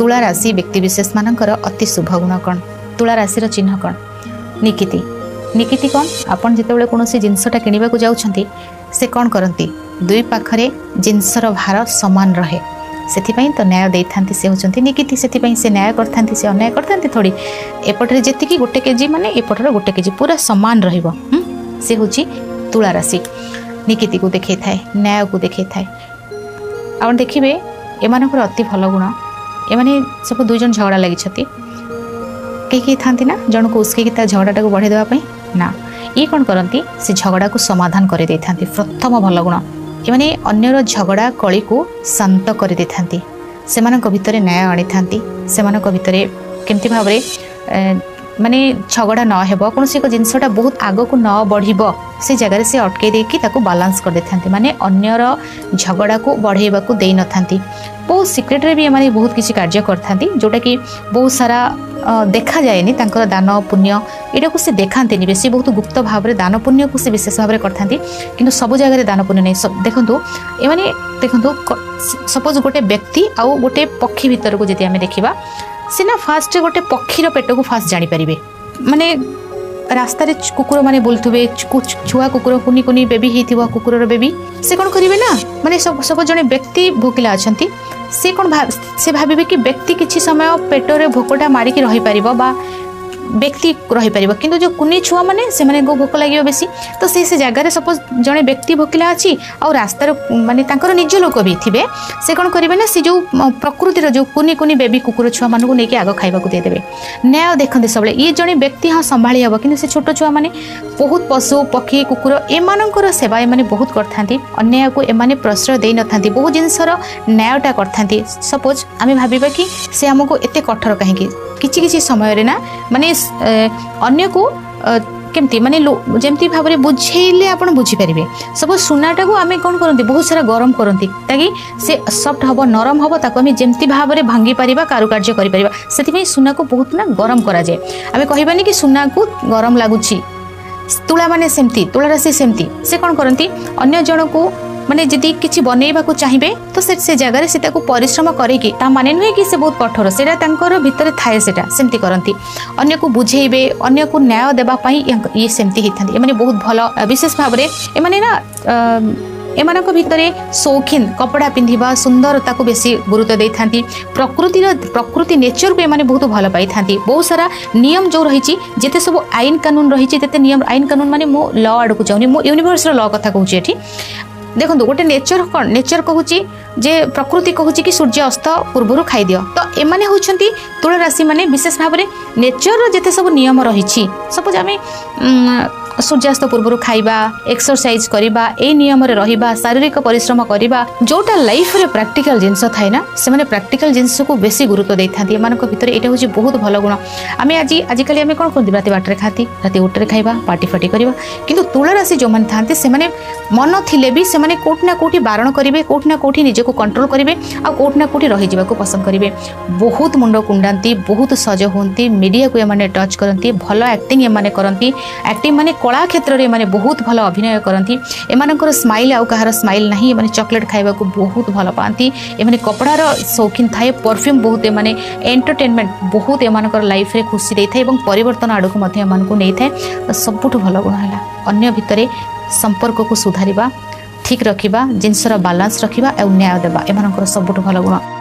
तुला राशि व्यक्तिशेष मानकर अति शुभ गुण कौन तुला राशि चिन्ह कौन निकिति निकिति कौन आपन जिते कौन जिनसटा किणवा जाऊँगी से कौन करती दुई पाखरे जिनसर भार सामान रहे से तो न्याय दे था से होती निकिति से न्याय करते से अन्याय करते थोड़ी एपटे जी गोटे केजी माने एपटर गोटे केजी पूरा सामान रे हूँ तुला राशि निकिति को देखा थाए न्याय को देखा थाए आप देखिए एम अति भल गुण एमाने सब दुईजन झगड़ा लगी कहीं था ना जन को उस्के झगड़ा टाक बढ़े देवाई ना ये कौन करती से झगड़ा को समाधान कर दे था प्रथम भल गुण एमाने अन्यर झगड़ा कली को शांत कर दे था से भितर न्याय आनी था से भितर केमती भाव माने झगड़ा न हेबो कौन एक जिनसटा बहुत आग को न बढ़िबो से जगह से अटके देकी ताको बालांस कर दे था माने अन्यर झगड़ा को बढ़ेबा को दे न था बहुत सिक्रेट रे भी एमाने बहुत किसी कार्य करता जोटा कि बहुत सारा देखा जाएनी तांकर दान पुण्य एटा को से देखाते नहीं बेसी बहुत गुप्त भाव में दान पुण्य को से विशेष भाव में करता किंतु सब जगह दान पुण्य नहीं देखो एमाने देखो सपोज गोटे व्यक्ति आउ गोटे पक्षी भीतर को जदि आम देखा सीना फास्ट गोटे पक्षीर पेट को फास्ट जानीपारे माने रास्ता रे कुकुर माने बोलथुबे छुआ कुकुर कुनी कुनी बेबी हेतिबो कुकुरर बेबी से कौन करिवे ना माने सब जने व्यक्ति भोकिला अछंती से कौन से भाविबे कि व्यक्ति किछि समय पेटरे भोकटा मारिक रही पारिबो बा व्यक्ति रही पारिबो किंतु जो कुनी छुआ माने से माने भोक लागियो बेसी तो से जगह सपोज जने व्यक्ति भोकिला अछि और रास्ता माने तांकर निज लोक भी थिबे से कौन करिवे ना से जो प्रकृतिर जो कुनी कुनी बेबी कुकुर छुआ मानू को लेके आग खाइबा को दे देबे न्याय देखंते सबले ये जने व्यक्ति हाँ संभाली हबो किंतु से छोट छुआ माने बहुत पशु पक्षी कुकुर एमानकर सेवा एमाने बहुत करथांती अन्याय को एमाने प्रश्रय देई नथांती बहुत जिनसर न्यायटा करथांती सपोज आमे भाबिबा कि से हमको एते कठोर कहीं किछि किछि समय रे ना माने अन्य को केमती माने जेमती भाव में बुझेले आप बुझीपारे सब सुनाटा को आम कौन करती बहुत सारा गरम करती ताकि से सफ्ट हम नरम हम ताको आम जेमती भाव में भांगी पारिबा कारुकार्य करि परिबा सेति सुना को बहुत ना गरम करा जाए आम कहबानी कि सुना को गरम लगुची तुला माने सेमती तुला राशि सेमती से कौन करती अन्य जन को माने जदि किछि बनैबा को चाहिए तो से जगह से परिश्रम करेगी ता माने नुहे कि से बहुत कठोर सेटा तांकर भितर थाए सेटा सेमती करती अन्य को बुझेबे अन्य को न्याय देबा पई ये सेमती हिथांती माने बहुत भल विशेष भाव में एमाने ना एमानक भितरे शौखीन कपड़ा पिंधिबा सुंदरता को बेसी गुरुत्व दे था प्रकृति नेचर को एमाने बहुत भल पाई था बहुत सारा नियम जो रही जिते सब आईन कानून रही नियम आईन कानून माने मो लॉ आड़ को जाऊनी मो यूनिवर्स लॉ कथा कहूँ एठी देखो गोटे नेचर कौन नेचर कहूँ जे प्रकृति कहूँ कि सूर्य अस्त पूर्व खाई दियो तो एमाने होछंती तुला राशि माने विशेष भाव में नेचर जेते सब नियम रही सपोज आम सूर्यास्त पूर्व खाइबा एक्सरसाइज करबा ए नियम रे रहिबा शारीरिक परिश्रम करबा जोटा लाइफ रे प्रैक्टिकल जिंस थाए ना से माने प्रैक्टिकल जिंस को बेसी गुरुत्व दे थांती एमानक भितर एटा होची बहुत भल गुण आमे आजिकल आमे कोन करती राति बाटरे खाती राति उठरे खाइबा पार्टी फाटी करबा किंतु तुला राशि जो मन थांती से माने मन थिले भी से माने कोट ना कोठी बारण करिवे कोट ना कोठी निजे को कंट्रोल करिवे आ कोट ना कोठी रहि जिबा को पसंद करिवे बहुत मुंड कुंडांती बहुत सज होंती मीडिया को एमाने टच करंती भलो एक्टिंग एमाने करंती एक्टिंग माने कला क्षेत्र में माने बहुत भल अभिनय करती एमानकर स्माइल आउ कहार स्माइल नहीं माने चॉकलेट खाइबा को बहुत भल पाती एमाने कपड़ार शौकीन थाए परफ्यूम बहुत एमाने एंटरटेनमेंट बहुत एमानकर लाइफ रे खुशी देई थाए एवं परिवर्तन आड़ को मध्य एमानकु नै थाए सबुठ भल गुण है अन्य भितरे संपर्क को सुधारिबा ठीक रखिबा जिनसर बालांस रखिबा और न्याय देबा एमानकर सबुठ भल गुण।